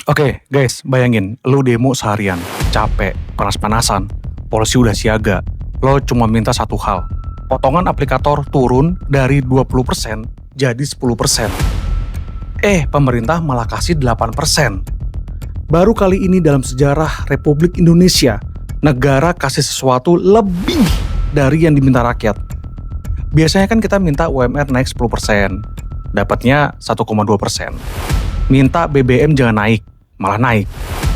Oke, guys, bayangin, lu demo seharian, capek, panas-panasan, polisi udah siaga, lo cuma minta satu hal, potongan aplikator turun dari 20% jadi 10%. Pemerintah malah kasih 8%. Baru kali ini dalam sejarah Republik Indonesia, negara kasih sesuatu lebih dari yang diminta rakyat. Biasanya kan kita minta UMR naik 10%, dapatnya 1,2%. Minta BBM jangan naik, malah naik.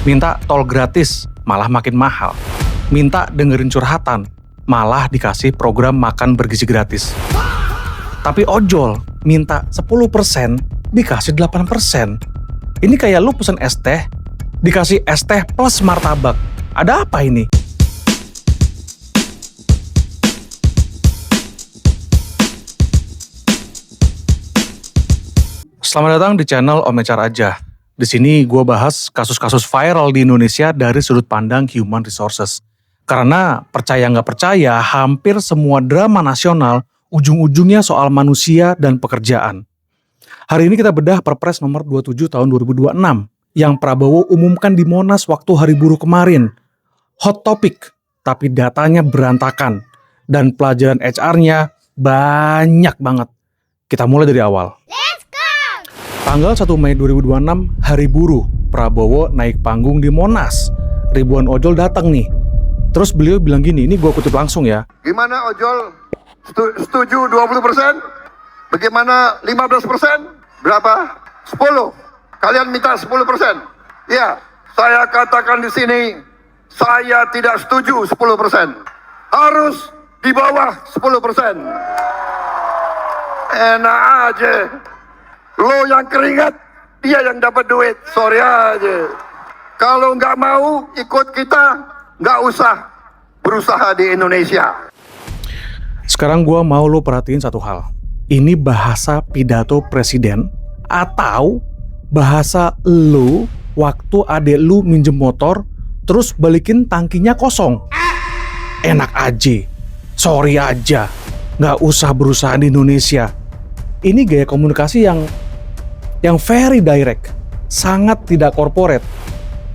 Minta tol gratis, malah makin mahal. Minta dengerin curhatan, malah dikasih program makan bergizi gratis. Tapi ojol, minta 10%, dikasih 8%. Ini kayak lu pesen es teh, dikasih es teh plus martabak. Ada apa ini? Selamat datang di channel Om Ecar Aja. Di sini gue bahas kasus-kasus viral di Indonesia dari sudut pandang human resources. Karena percaya nggak percaya, hampir semua drama nasional ujung-ujungnya soal manusia dan pekerjaan. Hari ini kita bedah Perpres nomor 27 tahun 2026 yang Prabowo umumkan di Monas waktu Hari Buruh kemarin. Hot topic, tapi datanya berantakan. Dan pelajaran HR-nya banyak banget. Kita mulai dari awal. Tanggal 1 Mei 2026, Hari Buruh, Prabowo naik panggung di Monas. Ribuan ojol datang nih. Terus beliau bilang gini, ini gue kutip langsung ya. Gimana ojol? Setuju 20%? Bagaimana 15%? Berapa? 10. Kalian minta 10%? Ya, saya katakan di sini, saya tidak setuju 10%. Harus di bawah 10%. Enak aja. Lo yang keringat, dia yang dapat duit. Sorry aja. Kalau nggak mau ikut kita, nggak usah berusaha di Indonesia. Sekarang gue mau lo perhatiin satu hal. Ini bahasa pidato presiden atau bahasa lo waktu adek lu minjem motor terus balikin tangkinya kosong. Enak aja, sorry aja, nggak usah berusaha di Indonesia. Ini gaya komunikasi yang very direct, sangat tidak corporate.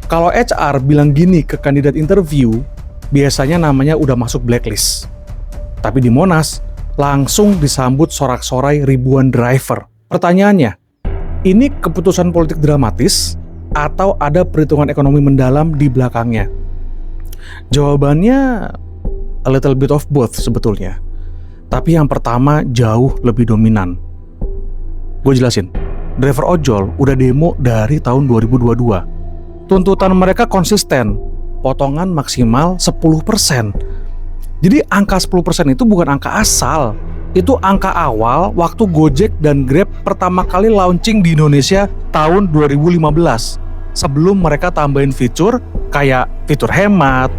Kalau HR bilang gini ke kandidat interview, biasanya namanya udah masuk blacklist. Tapi di Monas, langsung disambut sorak-sorai ribuan driver. Pertanyaannya, ini keputusan politik dramatis atau ada perhitungan ekonomi mendalam di belakangnya? Jawabannya a little bit of both sebetulnya. Tapi yang pertama jauh lebih dominan. Gue jelasin, driver ojol udah demo dari tahun 2022. Tuntutan mereka konsisten, potongan maksimal 10%. Jadi angka 10% itu bukan angka asal. Itu angka awal waktu Gojek dan Grab pertama kali launching di Indonesia tahun 2015. Sebelum mereka tambahin fitur kayak fitur hemat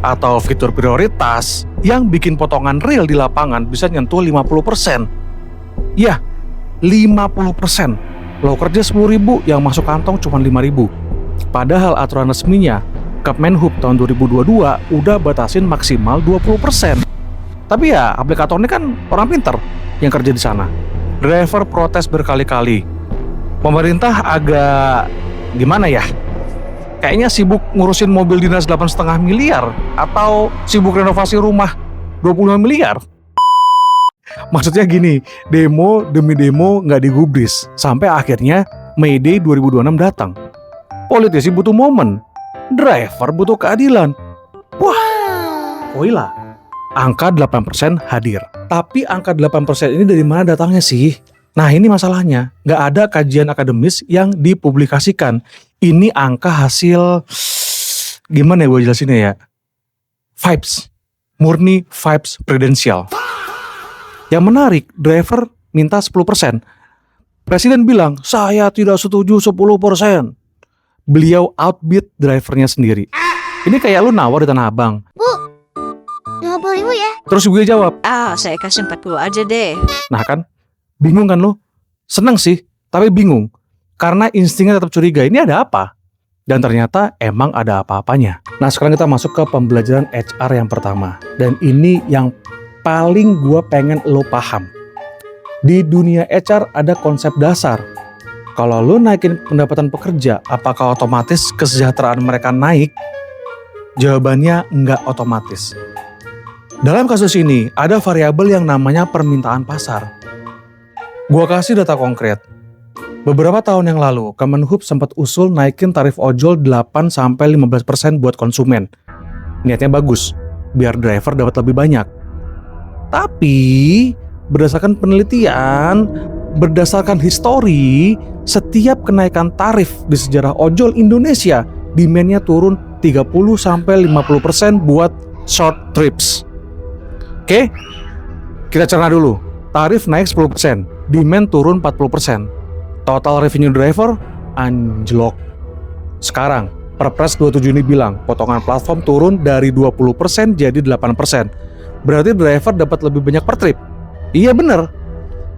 atau fitur prioritas yang bikin potongan real di lapangan bisa nyentuh 50%. Ya, 50%. Lo kerja 10.000, yang masuk kantong cuma 5.000. Padahal aturan resminya Kemenhub tahun 2022 udah batasin maksimal 20%. Tapi ya aplikatornya kan orang pinter yang kerja di sana. Driver protes berkali-kali. Pemerintah agak gimana ya? Kayaknya sibuk ngurusin mobil dinas 8,5 miliar atau sibuk renovasi rumah 25 miliar. Maksudnya gini, demo demi demo nggak digubris, sampai akhirnya May Day 2026 datang. Politisi butuh momen, driver butuh keadilan. Wah, oilah, angka 8% hadir. Tapi angka 8% ini dari mana datangnya sih? Nah ini masalahnya, nggak ada kajian akademis yang dipublikasikan. Ini angka hasil, gimana ya gue jelasinnya ya? Vibes, murni vibes presidensial. Yang menarik, driver minta 10%. Presiden bilang, saya tidak setuju 10%. Beliau outbid drivernya sendiri. Ini kayak lu nawar di Tanah Abang. Bu, 50.000 ya? Terus gue jawab, Saya kasih 40 aja deh. nah kan, bingung kan lu? Seneng sih, tapi bingung. Karena instingnya tetap curiga, ini ada apa? Dan ternyata emang ada apa-apanya. Nah sekarang kita masuk ke pembelajaran HR yang pertama. Dan ini yang paling gue pengen lo paham. Di dunia HR ada konsep dasar. Kalau lu naikin pendapatan pekerja, apakah otomatis kesejahteraan mereka naik? Jawabannya enggak otomatis. Dalam kasus ini, ada variabel yang namanya permintaan pasar. Gua kasih data konkret. Beberapa tahun yang lalu, Kemenhub sempat usul naikin tarif ojol 8-15% buat konsumen. Niatnya bagus, biar driver dapat lebih banyak. Tapi, berdasarkan penelitian, berdasarkan histori, setiap kenaikan tarif di sejarah ojol Indonesia, demand-nya turun 30-50% buat short trips. Oke, kita cerna dulu. Tarif naik 10%, demand turun 40%. Total revenue driver anjlok. Sekarang, Perpres 27 ini bilang potongan platform turun dari 20% jadi 8%. Berarti driver dapat lebih banyak per trip. Iya bener.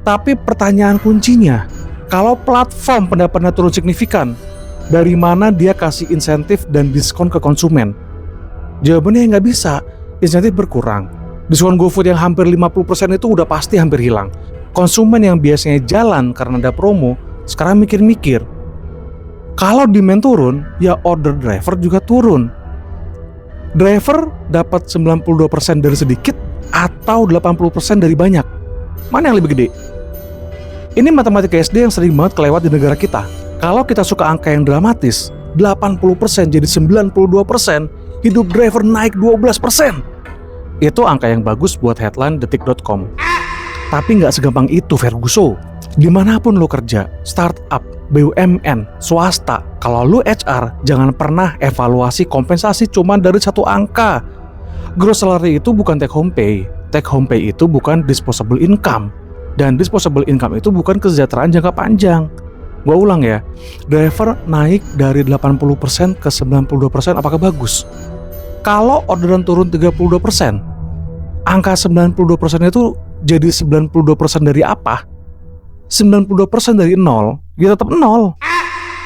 Tapi pertanyaan kuncinya, kalau platform pendapatnya turun signifikan, dari mana dia kasih insentif dan diskon ke konsumen? Jawabannya nggak bisa, insentif berkurang. Diskon GoFood yang hampir 50% itu udah pasti hampir hilang. Konsumen yang biasanya jalan karena ada promo, sekarang mikir-mikir. Kalau demand turun, ya order driver juga turun. Driver dapat 92% dari sedikit atau 80% dari banyak. Mana yang lebih gede? Ini matematika SD yang sering banget kelewat di negara kita. Kalau kita suka angka yang dramatis, 80% jadi 92%, hidup driver naik 12%. Itu angka yang bagus buat headline detik.com. Tapi nggak segampang itu, Ferguson. Dimanapun lo kerja, startup, BUMN, swasta, kalau lu HR, jangan pernah evaluasi kompensasi cuma dari satu angka. Gross salary itu bukan take home pay. Take home pay itu bukan disposable income. Dan disposable income itu bukan kesejahteraan jangka panjang. Gua ulang ya, driver naik dari 80% ke 92%, apakah bagus? Kalau orderan turun 32%, angka 92% itu jadi 92% dari apa? 92% dari 0, ya tetap 0.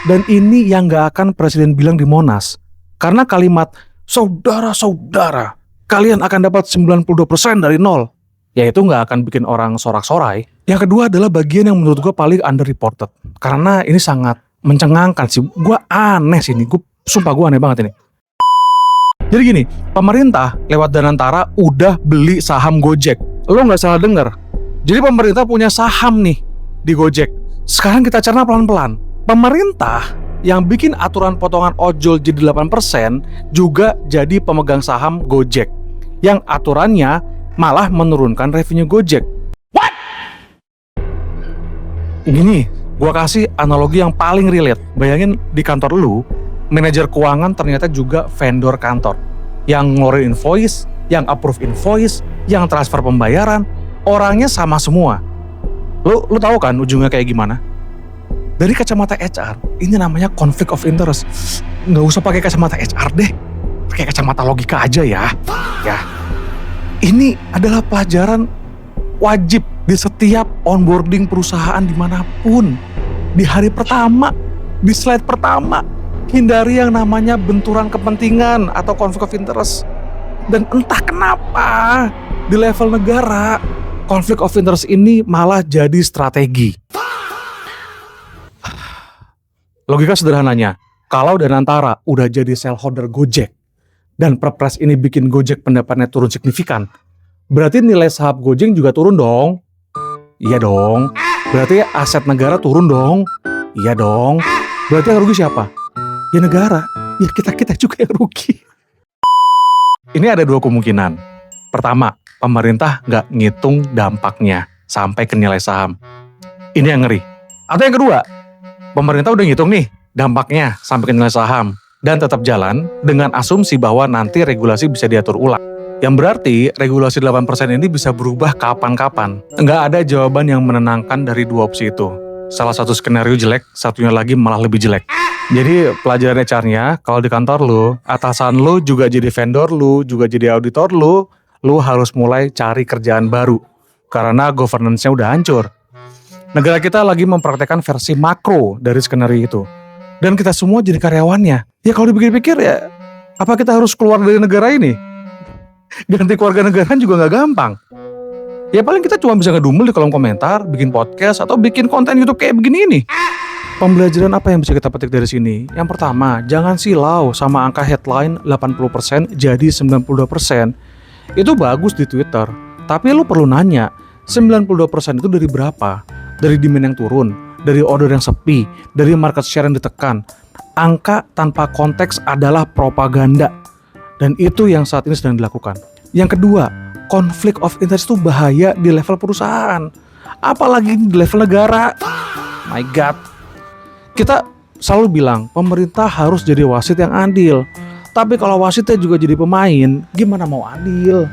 Dan ini yang gak akan presiden bilang di Monas. Karena kalimat, saudara-saudara, kalian akan dapat 92% dari 0. Ya itu gak akan bikin orang sorak-sorai. Yang kedua adalah bagian yang menurut gue paling underreported. Karena ini sangat mencengangkan sih. Gue aneh sih ini, sumpah gue aneh banget ini. Jadi gini, pemerintah lewat Danantara udah beli saham Gojek. Lo gak salah denger. Jadi pemerintah punya saham nih di Gojek. Sekarang kita cerna pelan-pelan. Pemerintah yang bikin aturan potongan ojol jadi 8% juga jadi pemegang saham Gojek. Yang aturannya malah menurunkan revenue Gojek. What? Gini, gua kasih analogi yang paling relate. Bayangin di kantor lu, manajer keuangan ternyata juga vendor kantor. Yang ngeluarin invoice, yang approve invoice, yang transfer pembayaran, orangnya sama semua. Lu tahu kan ujungnya kayak gimana? Dari kacamata HR, ini namanya conflict of interest. Nggak usah pakai kacamata HR deh, pakai kacamata logika aja ya. Ya, ini adalah pelajaran wajib di setiap onboarding perusahaan dimanapun. Di hari pertama, di slide pertama, hindari yang namanya benturan kepentingan atau conflict of interest. Dan entah kenapa di level negara, conflict of interest ini malah jadi strategi. Logika sederhananya, kalau Danantara udah jadi shareholder Gojek dan Perpres ini bikin Gojek pendapatnya turun signifikan, berarti nilai saham Gojek juga turun dong. Iya dong. Berarti aset negara turun dong. Iya dong. Berarti yang rugi siapa? Ya negara. Ya kita juga yang rugi. Ini ada dua kemungkinan. Pertama, pemerintah nggak ngitung dampaknya sampai ke nilai saham. Ini yang ngeri. Atau yang kedua, pemerintah udah ngitung nih dampaknya sampai ke nilai saham dan tetap jalan dengan asumsi bahwa nanti regulasi bisa diatur ulang. Yang berarti regulasi 8% ini bisa berubah kapan-kapan. Nggak ada jawaban yang menenangkan dari dua opsi itu. Salah satu skenario jelek, satunya lagi malah lebih jelek. Jadi pelajaran HR-nya, kalau di kantor lu, atasan lu juga jadi vendor lu, juga jadi auditor lu harus mulai cari kerjaan baru. Karena governance-nya udah hancur. Negara kita lagi mempraktekkan versi makro dari skenario itu. Dan kita semua jadi karyawannya. Ya kalau dipikir-pikir ya, apa kita harus keluar dari negara ini? Ganti keluarga negaraan juga gak gampang. Ya paling kita cuma bisa ngedumel di kolom komentar, bikin podcast, atau bikin konten YouTube kayak begini ini. Pembelajaran apa yang bisa kita petik dari sini? Yang pertama, jangan silau sama angka headline 80% jadi 92%. Itu bagus di Twitter, tapi lu perlu nanya, 92% itu dari berapa? Dari demand yang turun, dari order yang sepi, dari market share yang ditekan. Angka tanpa konteks adalah propaganda. Dan itu yang saat ini sedang dilakukan. Yang kedua, konflik of interest itu bahaya di level perusahaan. Apalagi di level negara. My God. Kita selalu bilang pemerintah harus jadi wasit yang adil. Tapi kalau wasitnya juga jadi pemain, gimana mau adil?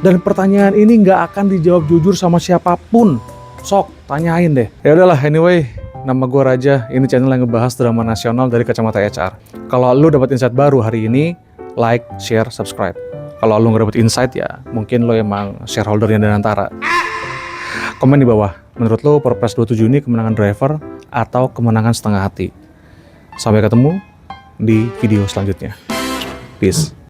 Dan pertanyaan ini nggak akan dijawab jujur sama siapapun. Sok, tanyain deh. Ya udahlah, anyway, nama gue Raja. Ini channel yang ngebahas drama nasional dari kacamata HR. Kalau lu dapat insight baru hari ini, like, share, subscribe. Kalau lu nggak dapat insight ya, mungkin lo emang shareholdernya dan antara. Komen di bawah. Menurut lo Perpres 27 ini kemenangan driver atau kemenangan setengah hati? Sampai ketemu di video selanjutnya. Peace.